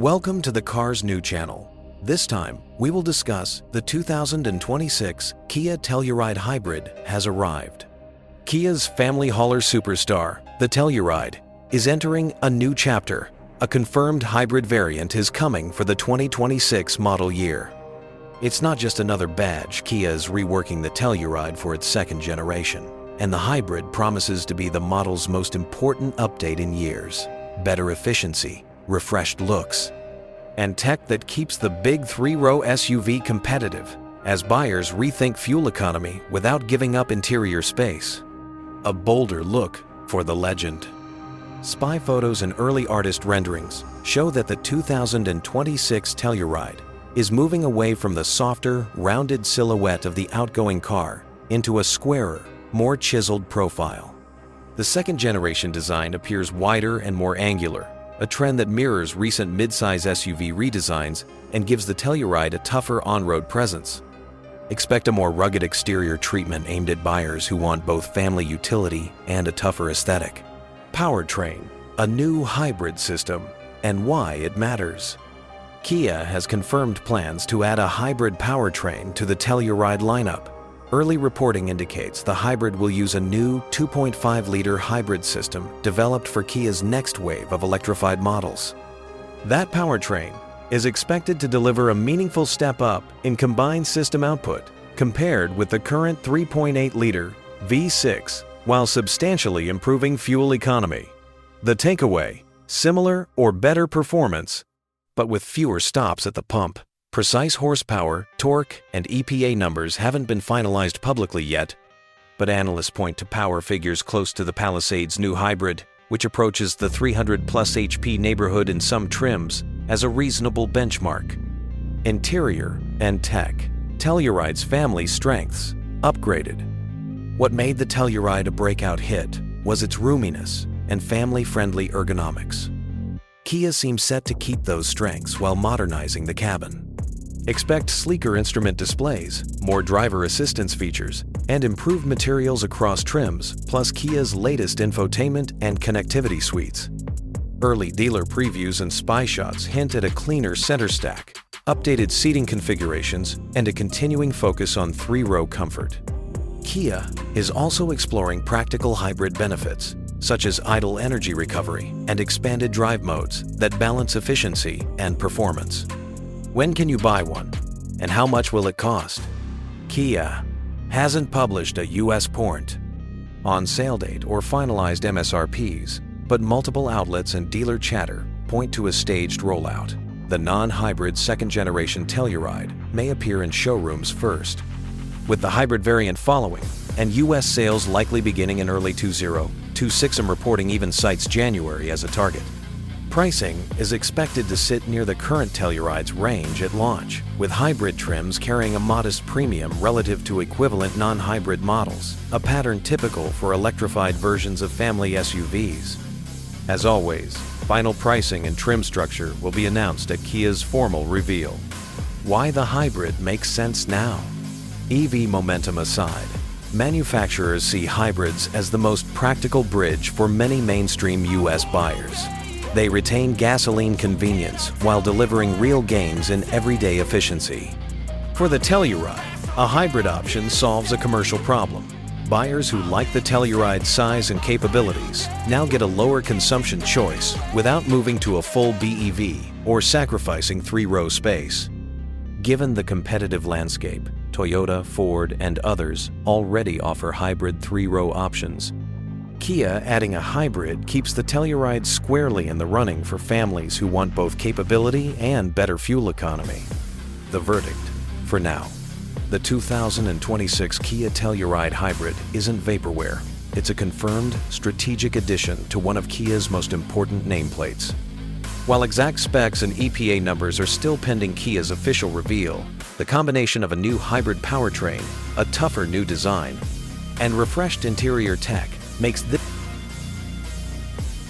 Welcome to the CarsNew channel. This time, we will discuss the 2026 Kia Telluride Hybrid has arrived. Kia's family hauler superstar, the Telluride, is entering a new chapter. A confirmed hybrid variant is coming for the 2026 model year. It's not just another badge. Kia is reworking the Telluride for its second generation, and the hybrid promises to be the model's most important update in years. Better efficiency, refreshed looks, and tech that keeps the big three-row SUV competitive as buyers rethink fuel economy without giving up interior space. A bolder look for the legend. Spy photos and early artist renderings show that the 2026 Telluride is moving away from the softer, rounded silhouette of the outgoing car into a squarer, more chiseled profile. The second-generation design appears wider and more angular, a trend that mirrors recent midsize SUV redesigns and gives the Telluride a tougher on-road presence. Expect a more rugged exterior treatment aimed at buyers who want both family utility and a tougher aesthetic. Powertrain, a new hybrid system, and why it matters. Kia has confirmed plans to add a hybrid powertrain to the Telluride lineup. Early reporting indicates the hybrid will use a new 2.5-liter hybrid system developed for Kia's next wave of electrified models. That powertrain is expected to deliver a meaningful step up in combined system output compared with the current 3.8-liter V6, while substantially improving fuel economy. The takeaway: similar or better performance, but with fewer stops at the pump. Precise horsepower, torque, and EPA numbers haven't been finalized publicly yet, but analysts point to power figures close to the Palisade's new hybrid, which approaches the 300-plus HP neighborhood in some trims, as a reasonable benchmark. Interior and tech. Telluride's family strengths, upgraded. What made the Telluride a breakout hit was its roominess and family-friendly ergonomics. Kia seems set to keep those strengths while modernizing the cabin. Expect sleeker instrument displays, more driver assistance features, and improved materials across trims, plus Kia's latest infotainment and connectivity suites. Early dealer previews and spy shots hint at a cleaner center stack, updated seating configurations, and a continuing focus on three-row comfort. Kia is also exploring practical hybrid benefits, such as idle energy recovery and expanded drive modes that balance efficiency and performance. When can you buy one, and how much will it cost? Kia hasn't published a U.S. point on sale date or finalized MSRPs, but multiple outlets and dealer chatter point to a staged rollout. The non-hybrid second-generation Telluride may appear in showrooms first, with the hybrid variant following, and U.S. sales likely beginning in early 2026. I'm reporting even cites January as a target. Pricing is expected to sit near the current Telluride's range at launch, with hybrid trims carrying a modest premium relative to equivalent non-hybrid models, a pattern typical for electrified versions of family SUVs. As always, final pricing and trim structure will be announced at Kia's formal reveal. Why the hybrid makes sense now? EV momentum aside, manufacturers see hybrids as the most practical bridge for many mainstream U.S. buyers. They retain gasoline convenience while delivering real gains in everyday efficiency. For the Telluride, a hybrid option solves a commercial problem. Buyers who like the Telluride's size and capabilities now get a lower consumption choice without moving to a full BEV or sacrificing three-row space. Given the competitive landscape, Toyota, Ford, and others already offer hybrid three-row options. Kia adding a hybrid keeps the Telluride squarely in the running for families who want both capability and better fuel economy. The verdict, for now: the 2026 Kia Telluride Hybrid isn't vaporware. It's a confirmed, strategic addition to one of Kia's most important nameplates. While exact specs and EPA numbers are still pending Kia's official reveal, the combination of a new hybrid powertrain, a tougher new design, and refreshed interior tech makes this